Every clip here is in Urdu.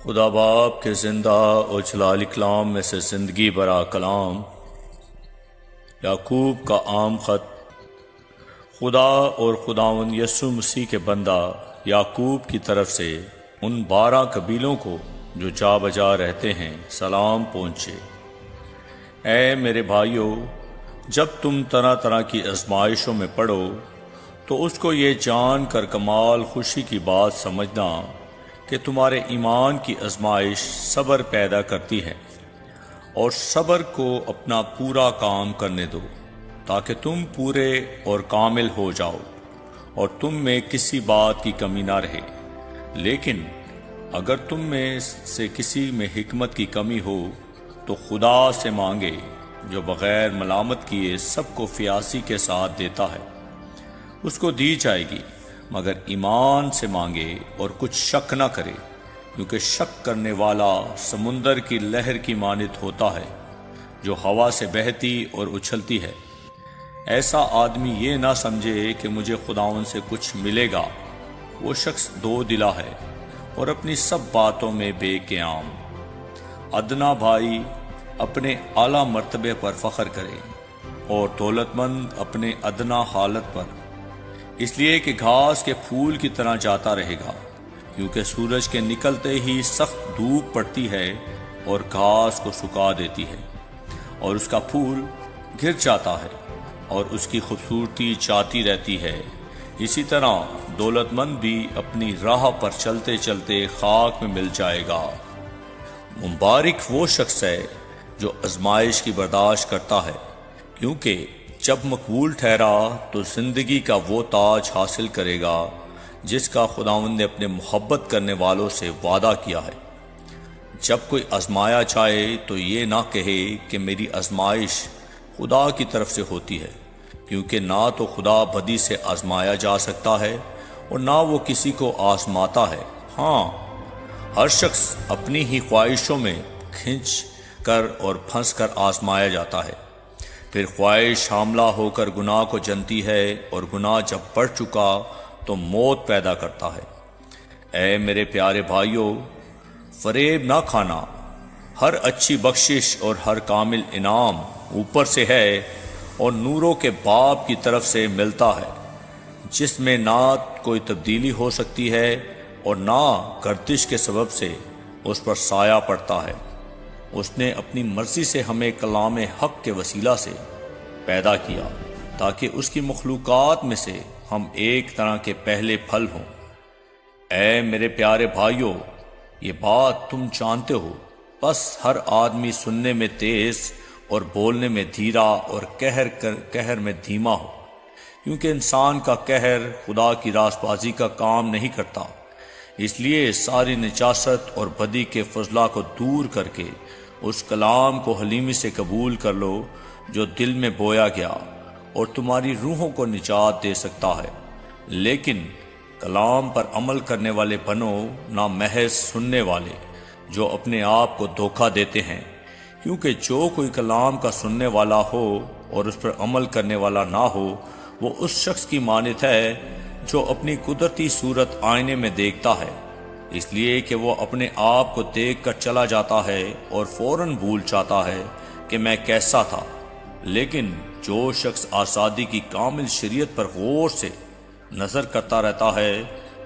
خدا باپ کے زندہ اور جلال کلام میں سے زندگی برا کلام، یعقوب کا عام خط۔ خدا اور خداوند یسوع مسیح کے بندہ یعقوب کی طرف سے ان 12 قبیلوں کو جو جا بجا رہتے ہیں سلام پہنچے۔ اے میرے بھائیو، جب تم طرح طرح کی آزمائشوں میں پڑو تو اس کو یہ جان کر کمال خوشی کی بات سمجھنا کہ تمہارے ایمان کی آزمائش صبر پیدا کرتی ہے، اور صبر کو اپنا پورا کام کرنے دو تاکہ تم پورے اور کامل ہو جاؤ اور تم میں کسی بات کی کمی نہ رہے۔ لیکن اگر تم میں سے کسی میں حکمت کی کمی ہو تو خدا سے مانگے جو بغیر ملامت کیے سب کو فیاضی کے ساتھ دیتا ہے، اس کو دی جائے گی، مگر ایمان سے مانگے اور کچھ شک نہ کرے، کیونکہ شک کرنے والا سمندر کی لہر کی مانند ہوتا ہے جو ہوا سے بہتی اور اچھلتی ہے۔ ایسا آدمی یہ نہ سمجھے کہ مجھے خداوند سے کچھ ملے گا۔ وہ شخص دو دلا ہے اور اپنی سب باتوں میں بے قیام۔ ادنا بھائی اپنے اعلیٰ مرتبے پر فخر کرے اور دولت مند اپنے ادنا حالت پر، اس لیے کہ گھاس کے پھول کی طرح جاتا رہے گا، کیونکہ سورج کے نکلتے ہی سخت دھوپ پڑتی ہے اور گھاس کو سکھا دیتی ہے اور اس کا پھول گر جاتا ہے اور اس کی خوبصورتی جاتی رہتی ہے۔ اسی طرح دولت مند بھی اپنی راہ پر چلتے چلتے خاک میں مل جائے گا۔ مبارک وہ شخص ہے جو آزمائش کی برداشت کرتا ہے، کیونکہ جب مقبول ٹھہرا تو زندگی کا وہ تاج حاصل کرے گا جس کا خداوند نے اپنے محبت کرنے والوں سے وعدہ کیا ہے۔ جب کوئی آزمایا جائے تو یہ نہ کہے کہ میری آزمائش خدا کی طرف سے ہوتی ہے، کیونکہ نہ تو خدا بدی سے آزمایا جا سکتا ہے اور نہ وہ کسی کو آزماتا ہے۔ ہاں، ہر شخص اپنی ہی خواہشوں میں کھنچ کر اور پھنس کر آزمایا جاتا ہے، پھر خواہش حاملہ ہو کر گناہ کو جنتی ہے، اور گناہ جب بڑھ چکا تو موت پیدا کرتا ہے۔ اے میرے پیارے بھائیو، فریب نہ کھانا۔ ہر اچھی بخشش اور ہر کامل انعام اوپر سے ہے اور نوروں کے باپ کی طرف سے ملتا ہے، جس میں نہ کوئی تبدیلی ہو سکتی ہے اور نہ گردش کے سبب سے اس پر سایہ پڑتا ہے۔ اس نے اپنی مرضی سے ہمیں کلام حق کے وسیلہ سے پیدا کیا تاکہ اس کی مخلوقات میں سے ہم ایک طرح کے پہلے پھل ہوں۔ اے میرے پیارے بھائیو، یہ بات تم جانتے ہو، بس ہر آدمی سننے میں تیز اور بولنے میں دھیرا اور قہر میں دھیما ہو، کیونکہ انسان کا قہر خدا کی راست بازی کا کام نہیں کرتا۔ اس لیے ساری نجاست اور بدی کے فضلہ کو دور کر کے اس کلام کو حلیمی سے قبول کر لو جو دل میں بویا گیا اور تمہاری روحوں کو نجات دے سکتا ہے۔ لیکن کلام پر عمل کرنے والے بنو، نہ محض سننے والے جو اپنے آپ کو دھوکہ دیتے ہیں، کیونکہ جو کوئی کلام کا سننے والا ہو اور اس پر عمل کرنے والا نہ ہو، وہ اس شخص کی مانند ہے جو اپنی قدرتی صورت آئینے میں دیکھتا ہے، اس لیے کہ وہ اپنے آپ کو دیکھ کر چلا جاتا ہے اور فوراً بھول جاتا ہے کہ میں کیسا تھا۔ لیکن جو شخص آزادی کی کامل شریعت پر غور سے نظر کرتا رہتا ہے،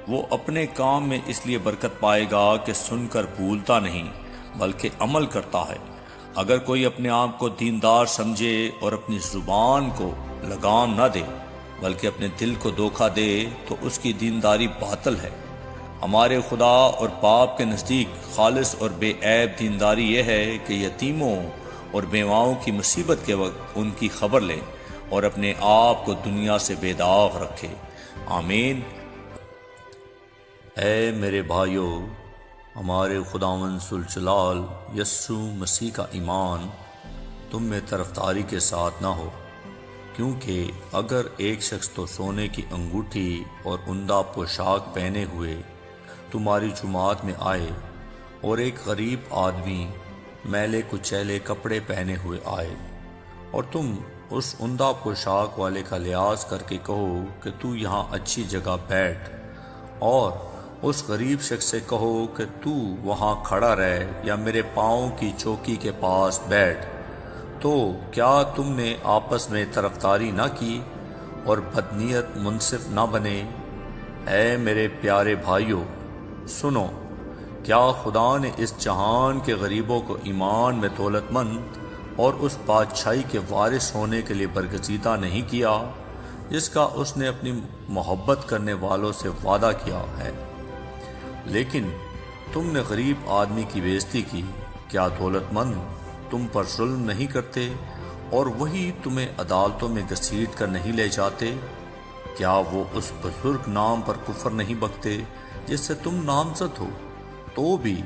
وہ اپنے کام میں اس لیے برکت پائے گا کہ سن کر بھولتا نہیں بلکہ عمل کرتا ہے۔ اگر کوئی اپنے آپ کو دیندار سمجھے اور اپنی زبان کو لگام نہ دے بلکہ اپنے دل کو دھوکہ دے تو اس کی دینداری باطل ہے۔ ہمارے خدا اور باپ کے نزدیک خالص اور بے عیب دینداری یہ ہے کہ یتیموں اور بیواؤں کی مصیبت کے وقت ان کی خبر لے اور اپنے آپ کو دنیا سے بے داغ رکھے۔ آمین۔ اے میرے بھائیو، ہمارے خداوند ذوالجلال یسوع مسیح کا ایمان تم میں طرفداری کے ساتھ نہ ہو، کیونکہ اگر ایک شخص تو سونے کی انگوٹھی اور عمدہ پوشاک پہنے ہوئے تمہاری جماعت میں آئے اور ایک غریب آدمی میلے کچیلے کپڑے پہنے ہوئے آئے، اور تم اس عمدہ پوشاک والے کا لحاظ کر کے کہو کہ تو یہاں اچھی جگہ بیٹھ، اور اس غریب شخص سے کہو کہ تو وہاں کھڑا رہ یا میرے پاؤں کی چوکی کے پاس بیٹھ، تو کیا تم نے آپس میں طرفداری نہ کی اور بدنیت منصف نہ بنے؟ اے میرے پیارے بھائیو، سنو، کیا خدا نے اس جہان کے غریبوں کو ایمان میں دولت مند اور اس بادشاہی کے وارث ہونے کے لیے برگزیدہ نہیں کیا جس کا اس نے اپنی محبت کرنے والوں سے وعدہ کیا ہے؟ لیکن تم نے غریب آدمی کی بے عزتی کی۔ کیا دولت مند تم پر ظلم نہیں کرتے اور وہی تمہیں عدالتوں میں گھسیٹ کر نہیں لے جاتے؟ کیا وہ اس بزرگ نام پر کفر نہیں بکتے جس سے تم نامزد ہو؟ تو بھی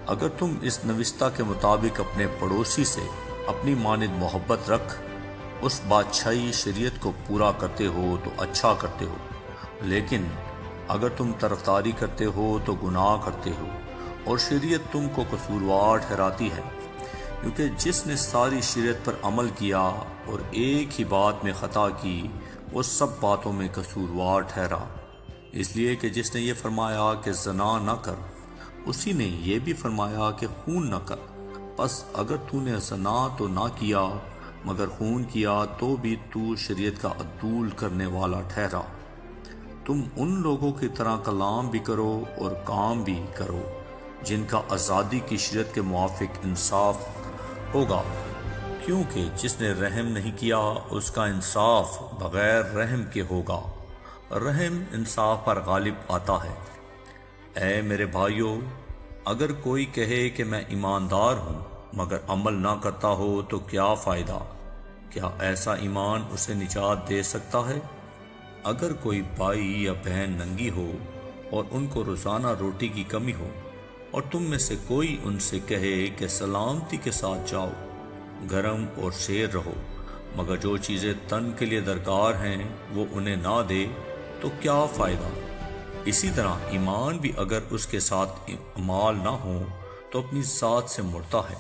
اگر تم اس نوشتہ کے مطابق اپنے پڑوسی سے اپنی مانند محبت رکھ اس بادشاہی شریعت کو پورا کرتے ہو تو اچھا کرتے ہو، لیکن اگر تم طرفداری کرتے ہو تو گناہ کرتے ہو اور شریعت تم کو قصوروار ٹھہراتی ہے، کیونکہ جس نے ساری شریعت پر عمل کیا اور ایک ہی بات میں خطا کی وہ سب باتوں میں قصوروار ٹھہرا، اس لیے کہ جس نے یہ فرمایا کہ زنا نہ کر، اسی نے یہ بھی فرمایا کہ خون نہ کر۔ پس اگر تو نے زنا تو نہ کیا مگر خون کیا تو بھی تو شریعت کا عدول کرنے والا ٹھہرا۔ تم ان لوگوں کی طرح کلام بھی کرو اور کام بھی کرو جن کا آزادی کی شریعت کے موافق انصاف ہوگا، کیونکہ جس نے رحم نہیں کیا اس کا انصاف بغیر رحم کے ہوگا، رحم انصاف پر غالب آتا ہے۔ اے میرے بھائیو، اگر کوئی کہے کہ میں ایماندار ہوں مگر عمل نہ کرتا ہو تو کیا فائدہ؟ کیا ایسا ایمان اسے نجات دے سکتا ہے؟ اگر کوئی بھائی یا بہن ننگی ہو اور ان کو روزانہ روٹی کی کمی ہو اور تم میں سے کوئی ان سے کہے کہ سلامتی کے ساتھ جاؤ، گرم اور سیر رہو، مگر جو چیزیں تن کے لیے درکار ہیں وہ انہیں نہ دے، تو کیا فائدہ؟ اسی طرح ایمان بھی اگر اس کے ساتھ اعمال نہ ہو تو اپنی ذات سے مڑتا ہے۔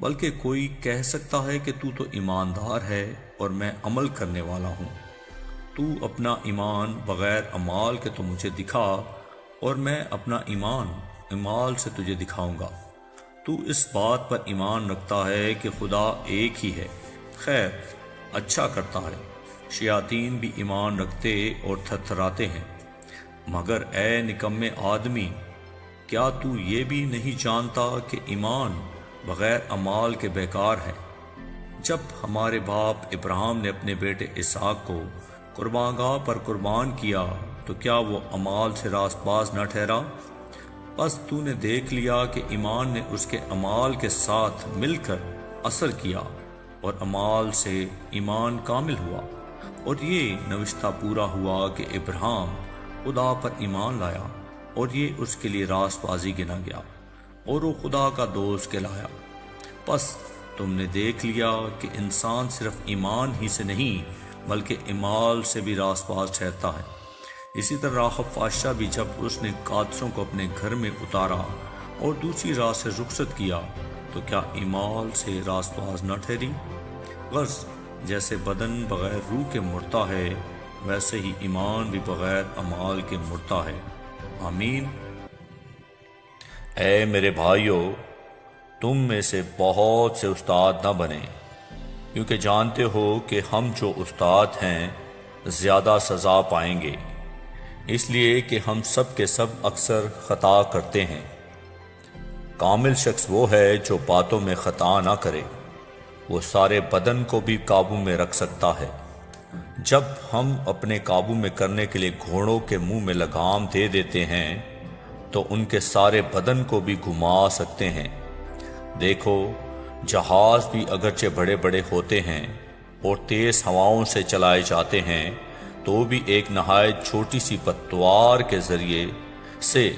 بلکہ کوئی کہہ سکتا ہے کہ تو ایماندار ہے اور میں عمل کرنے والا ہوں۔ تو اپنا ایمان بغیر اعمال کے تو مجھے دکھا اور میں اپنا ایمان اعمال سے تجھے دکھاؤں گا۔ تو اس بات پر ایمان رکھتا ہے کہ خدا ایک ہی ہے، خیر اچھا کرتا ہے۔ شیاطین بھی ایمان رکھتے اور تھرتھراتے ہیں۔ مگر اے نکمے آدمی، کیا تو یہ بھی نہیں جانتا کہ ایمان بغیر اعمال کے بیکار ہے؟ جب ہمارے باپ ابراہیم نے اپنے بیٹے اسحاق کو قربان گاہ پر قربان کیا تو کیا وہ اعمال سے راست باز نہ ٹھہرا؟ بس تو نے دیکھ لیا کہ ایمان نے اس کے اعمال کے ساتھ مل کر اثر کیا اور اعمال سے ایمان کامل ہوا، اور یہ نوشتہ پورا ہوا کہ ابراہیم خدا پر ایمان لایا اور یہ اس کے لیے راست بازی گنا گیا اور وہ خدا کا دوست کہلایا۔ پس تم نے دیکھ لیا کہ انسان صرف ایمان ہی سے نہیں بلکہ اعمال سے بھی راست باز ٹھہرتا ہے۔ اسی طرح راحب فاشا بھی جب اس نے قادسوں کو اپنے گھر میں اتارا اور دوسری راہ سے رخصت کیا تو کیا اعمال سے راست باز نہ ٹھہری؟ غرض جیسے بدن بغیر روح کے مرتا ہے ویسے ہی ایمان بھی بغیر اعمال کے مرتا ہے۔ آمین۔ اے میرے بھائیو، تم میں سے بہت سے استاد نہ بنیں، کیونکہ جانتے ہو کہ ہم جو استاد ہیں زیادہ سزا پائیں گے، اس لیے کہ ہم سب کے سب اکثر خطا کرتے ہیں۔ کامل شخص وہ ہے جو باتوں میں خطا نہ کرے، وہ سارے بدن کو بھی قابو میں رکھ سکتا ہے۔ جب ہم اپنے قابو میں کرنے کے لیے گھوڑوں کے منہ میں لگام دے دیتے ہیں تو ان کے سارے بدن کو بھی گھما سکتے ہیں۔ دیکھو، جہاز بھی اگرچہ بڑے بڑے ہوتے ہیں اور تیز ہواؤں سے چلائے جاتے ہیں تو بھی ایک نہایت چھوٹی سی پتوار کے ذریعے سے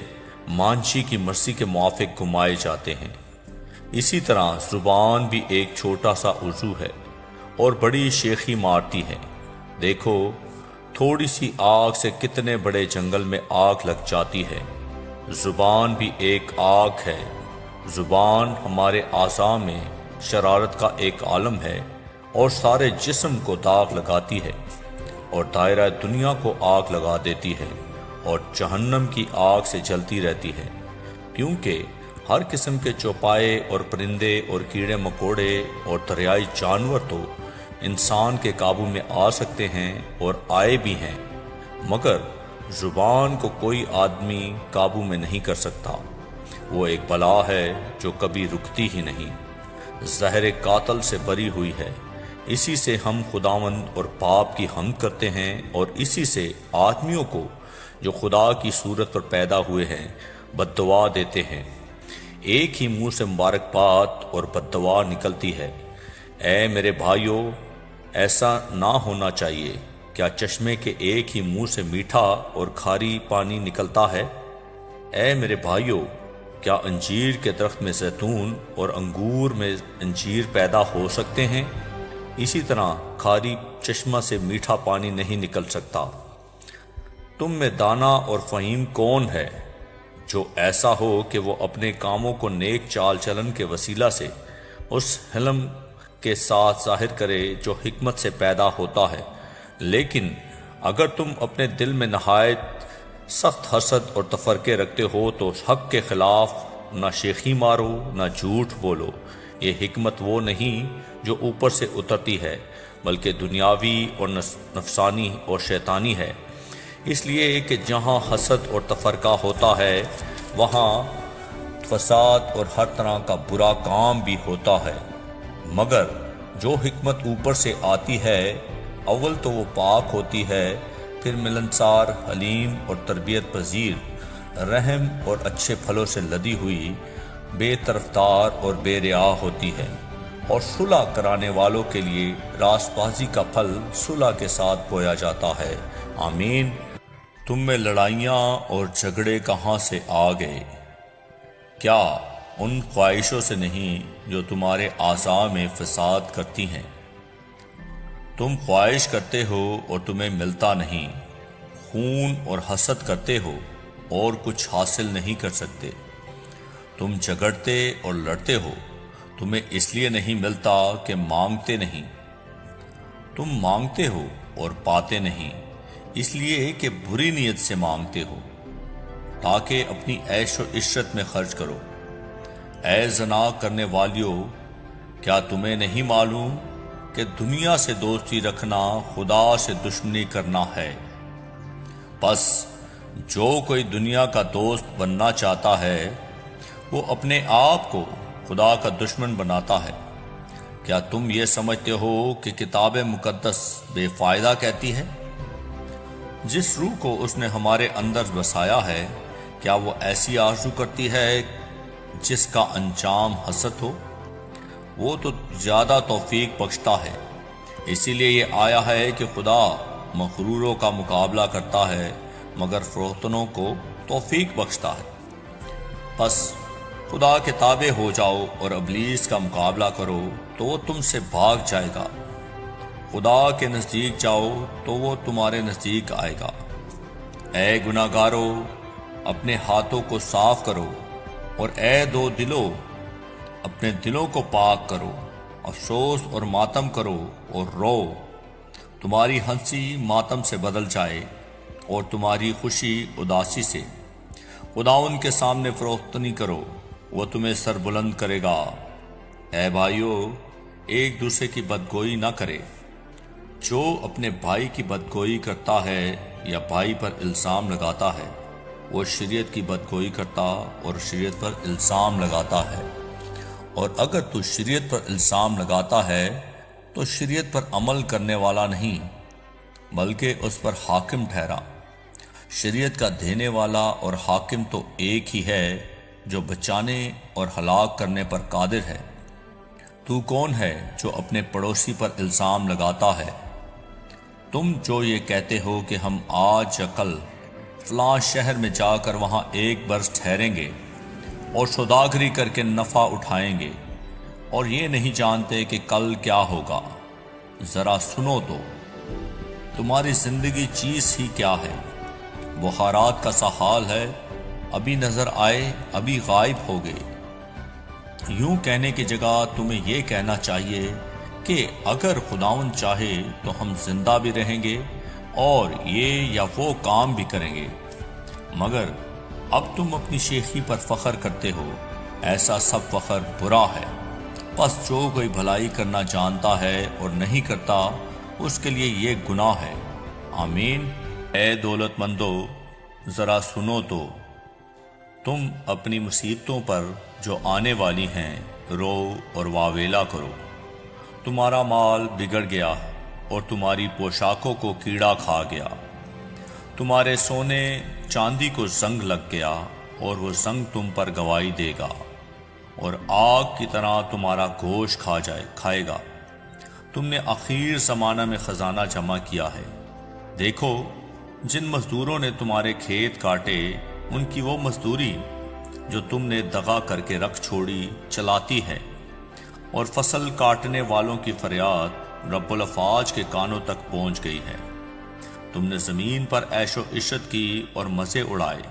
مانچی کی مرضی کے موافق گھمائے جاتے ہیں۔ اسی طرح زبان بھی ایک چھوٹا سا عضو ہے اور بڑی شیخی مارتی ہے۔ دیکھو، تھوڑی سی آگ سے کتنے بڑے جنگل میں آگ لگ جاتی ہے۔ زبان بھی ایک آگ ہے۔ زبان ہمارے اعضاء میں شرارت کا ایک عالم ہے اور سارے جسم کو داغ لگاتی ہے اور دائرہ دنیا کو آگ لگا دیتی ہے اور جہنم کی آگ سے جلتی رہتی ہے، کیونکہ ہر قسم کے چوپائے اور پرندے اور کیڑے مکوڑے اور دریائی جانور تو انسان کے قابو میں آ سکتے ہیں اور آئے بھی ہیں، مگر زبان کو کوئی آدمی قابو میں نہیں کر سکتا۔ وہ ایک بلا ہے جو کبھی رکتی ہی نہیں، زہر قاتل سے بری ہوئی ہے۔ اسی سے ہم خداوند اور باپ کی حمد کرتے ہیں، اور اسی سے آدمیوں کو جو خدا کی صورت پر پیدا ہوئے ہیں بد دعا دیتے ہیں۔ ایک ہی منہ سے مبارکباد اور بد دعا نکلتی ہے۔ اے میرے بھائیو، ایسا نہ ہونا چاہیے۔ کیا چشمے کے ایک ہی منہ سے میٹھا اور کھاری پانی نکلتا ہے؟ اے میرے بھائیو، کیا انجیر کے درخت میں زیتون اور انگور میں انجیر پیدا ہو سکتے ہیں؟ اسی طرح کھاری چشمہ سے میٹھا پانی نہیں نکل سکتا۔ تم میں دانا اور فہیم کون ہے جو ایسا ہو کہ وہ اپنے کاموں کو نیک چال چلن کے وسیلہ سے اس حلم کے ساتھ ظاہر کرے جو حکمت سے پیدا ہوتا ہے؟ لیکن اگر تم اپنے دل میں نہایت سخت حسد اور تفرقے رکھتے ہو تو حق کے خلاف نہ شیخی مارو نہ جھوٹ بولو۔ یہ حکمت وہ نہیں جو اوپر سے اترتی ہے، بلکہ دنیاوی اور نفسانی اور شیطانی ہے۔ اس لیے کہ جہاں حسد اور تفرقہ ہوتا ہے وہاں فساد اور ہر طرح کا برا کام بھی ہوتا ہے، مگر جو حکمت اوپر سے آتی ہے اول تو وہ پاک ہوتی ہے، پھر ملنسار، حلیم اور تربیت پذیر، رحم اور اچھے پھلوں سے لدی ہوئی، بے طرفدار اور بے ریا ہوتی ہے، اور صلح کرانے والوں کے لیے راست بازی کا پھل صلح کے ساتھ بویا جاتا ہے۔ آمین۔ تم میں لڑائیاں اور جھگڑے کہاں سے آ گئے؟ کیا ان خواہشوں سے نہیں جو تمہارے اعضاء میں فساد کرتی ہیں؟ تم خواہش کرتے ہو اور تمہیں ملتا نہیں، خون اور حسد کرتے ہو اور کچھ حاصل نہیں کر سکتے۔ تم جھگڑتے اور لڑتے ہو، تمہیں اس لیے نہیں ملتا کہ مانگتے نہیں۔ تم مانگتے ہو اور پاتے نہیں، اس لیے کہ بری نیت سے مانگتے ہو تاکہ اپنی عیش و عشرت میں خرچ کرو۔ اے زنا کرنے والیو، کیا تمہیں نہیں معلوم کہ دنیا سے دوستی رکھنا خدا سے دشمنی کرنا ہے؟ بس جو کوئی دنیا کا دوست بننا چاہتا ہے وہ اپنے آپ کو خدا کا دشمن بناتا ہے۔ کیا تم یہ سمجھتے ہو کہ کتاب مقدس بے فائدہ کہتی ہے؟ جس روح کو اس نے ہمارے اندر بسایا ہے، کیا وہ ایسی آرزو کرتی ہے جس کا انجام حسد ہو؟ وہ تو زیادہ توفیق بخشتا ہے۔ اسی لیے یہ آیا ہے کہ خدا مغروروں کا مقابلہ کرتا ہے مگر فروختنوں کو توفیق بخشتا ہے۔ پس خدا کے تابع ہو جاؤ اور ابلیس کا مقابلہ کرو تو وہ تم سے بھاگ جائے گا۔ خدا کے نزدیک جاؤ تو وہ تمہارے نزدیک آئے گا۔ اے گناہگارو، اپنے ہاتھوں کو صاف کرو، اور اے دو دلو، اپنے دلوں کو پاک کرو۔ افسوس اور ماتم کرو اور رو، تمہاری ہنسی ماتم سے بدل جائے اور تمہاری خوشی اداسی سے۔ خداوند کے سامنے فروختنی کرو، وہ تمہیں سر بلند کرے گا۔ اے بھائیو، ایک دوسرے کی بدگوئی نہ کرے۔ جو اپنے بھائی کی بدگوئی کرتا ہے یا بھائی پر الزام لگاتا ہے وہ شریعت کی بدگوئی کرتا اور شریعت پر الزام لگاتا ہے۔ اور اگر تو شریعت پر الزام لگاتا ہے تو شریعت پر عمل کرنے والا نہیں بلکہ اس پر حاکم ٹھہرا۔ شریعت کا دینے والا اور حاکم تو ایک ہی ہے جو بچانے اور ہلاک کرنے پر قادر ہے۔ تو کون ہے جو اپنے پڑوسی پر الزام لگاتا ہے؟ تم جو یہ کہتے ہو کہ ہم آج یا کل فلاں شہر میں جا کر وہاں ایک برس ٹھہریں گے اور سوداگری کر کے نفع اٹھائیں گے، اور یہ نہیں جانتے کہ کل کیا ہوگا۔ ذرا سنو تو، تمہاری زندگی چیز ہی کیا ہے؟ بخارات کا سا حال ہے، ابھی نظر آئے ابھی غائب ہو گئے۔ یوں کہنے کی جگہ تمہیں یہ کہنا چاہیے کہ اگر خداوند چاہے تو ہم زندہ بھی رہیں گے اور یہ یا وہ کام بھی کریں گے۔ مگر اب تم اپنی شیخی پر فخر کرتے ہو، ایسا سب فخر برا ہے۔ پس جو کوئی بھلائی کرنا جانتا ہے اور نہیں کرتا، اس کے لیے یہ گناہ ہے۔ آمین۔ اے دولت مندو، ذرا سنو تو، تم اپنی مصیبتوں پر جو آنے والی ہیں رو اور واویلا کرو۔ تمہارا مال بگڑ گیا اور تمہاری پوشاکوں کو کیڑا کھا گیا، تمہارے سونے چاندی کو زنگ لگ گیا اور وہ زنگ تم پر گواہی دے گا، اور آگ کی طرح تمہارا گوشت کھائے گا۔ تم نے آخر زمانہ میں خزانہ جمع کیا ہے۔ دیکھو، جن مزدوروں نے تمہارے کھیت کاٹے، ان کی وہ مزدوری جو تم نے دغا کر کے رکھ چھوڑی چلاتی ہے، اور فصل کاٹنے والوں کی فریاد رب الافواج کے کانوں تک پہنچ گئی ہے۔ تم نے زمین پر عیش و عشرت کی اور مزے اڑائے۔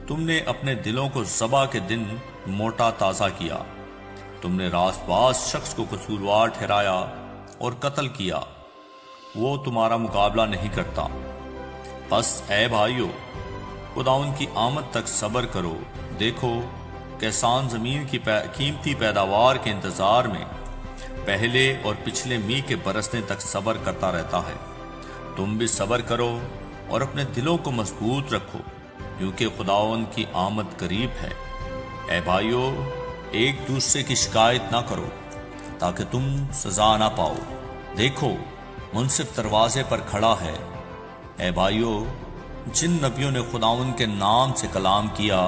تم نے اپنے دلوں کو ذبح کے دن موٹا تازہ کیا۔ تم نے راست باز شخص کو قصوروار ٹھہرایا اور قتل کیا، وہ تمہارا مقابلہ نہیں کرتا۔ بس اے بھائیو، خداوند کی آمد تک صبر کرو۔ دیکھو، کسان زمین کی قیمتی پیداوار کے انتظار میں پہلے اور پچھلے میگھ کے برسنے تک صبر کرتا رہتا ہے۔ تم بھی صبر کرو اور اپنے دلوں کو مضبوط رکھو، کیونکہ خداوند کی آمد قریب ہے۔ اے بھائیو، ایک دوسرے کی شکایت نہ کرو تاکہ تم سزا نہ پاؤ۔ دیکھو، منصف دروازے پر کھڑا ہے۔ اے بھائیو، جن نبیوں نے خداوند کے نام سے کلام کیا،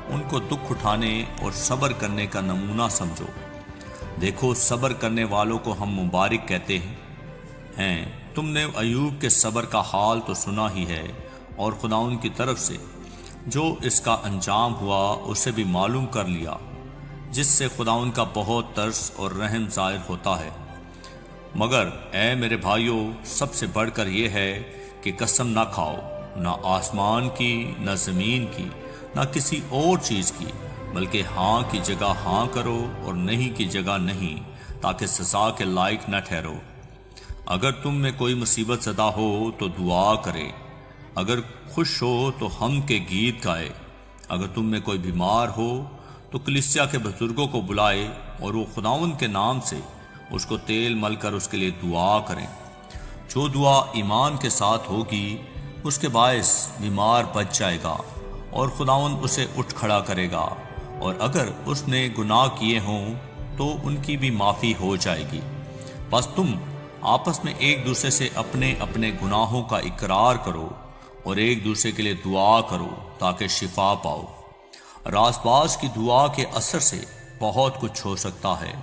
ان کو دکھ اٹھانے اور صبر کرنے کا نمونہ سمجھو۔ دیکھو، صبر کرنے والوں کو ہم مبارک کہتے ہیں۔ تم نے ایوب کے صبر کا حال تو سنا ہی ہے، اور خداوند کی طرف سے جو اس کا انجام ہوا اسے بھی معلوم کر لیا، جس سے خداوند کا بہت ترس اور رحم ظاہر ہوتا ہے۔ مگر اے میرے بھائیو، سب سے بڑھ کر یہ ہے کہ قسم نہ کھاؤ، نہ آسمان کی، نہ زمین کی، نہ کسی اور چیز کی، بلکہ ہاں کی جگہ ہاں کرو اور نہیں کی جگہ نہیں، تاکہ سزا کے لائق نہ ٹھہرو۔ اگر تم میں کوئی مصیبت زدہ ہو تو دعا کرے، اگر خوش ہو تو ہم کے گیت گائے۔ اگر تم میں کوئی بیمار ہو تو کلیسیا کے بزرگوں کو بلائے، اور وہ خداوند کے نام سے اس کو تیل مل کر اس کے لیے دعا کریں۔ جو دعا ایمان کے ساتھ ہوگی، اس کے باعث بیمار بچ جائے گا اور خداوند اسے اٹھ کھڑا کرے گا، اور اگر اس نے گناہ کیے ہوں تو ان کی بھی معافی ہو جائے گی۔ بس تم آپس میں ایک دوسرے سے اپنے اپنے گناہوں کا اقرار کرو اور ایک دوسرے کے لیے دعا کرو تاکہ شفا پاؤ۔ راست باز کی دعا کے اثر سے بہت کچھ ہو سکتا ہے۔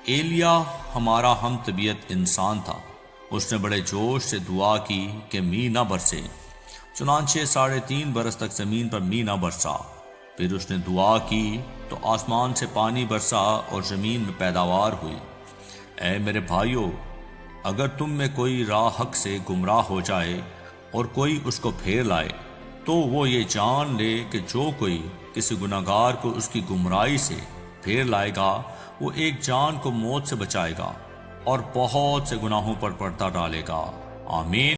ایلیا ہمارا ہم طبیعت انسان تھا۔ اس نے بڑے جوش سے دعا کی کہ میںہ نہ برسے، چنانچہ 3.5 برس تک زمین پر میںہ نہ برسا۔ پھر اس نے دعا کی تو آسمان سے پانی برسا اور زمین میں پیداوار ہوئی۔ اے میرے بھائیو، اگر تم میں کوئی راہ حق سے گمراہ ہو جائے اور کوئی اس کو پھیر لائے، تو وہ یہ جان لے کہ جو کوئی کسی گناہگار کو اس کی گمراہی سے پھیر لائے گا، وہ ایک جان کو موت سے بچائے گا اور بہت سے گناہوں پر پردہ ڈالے گا۔ آمین۔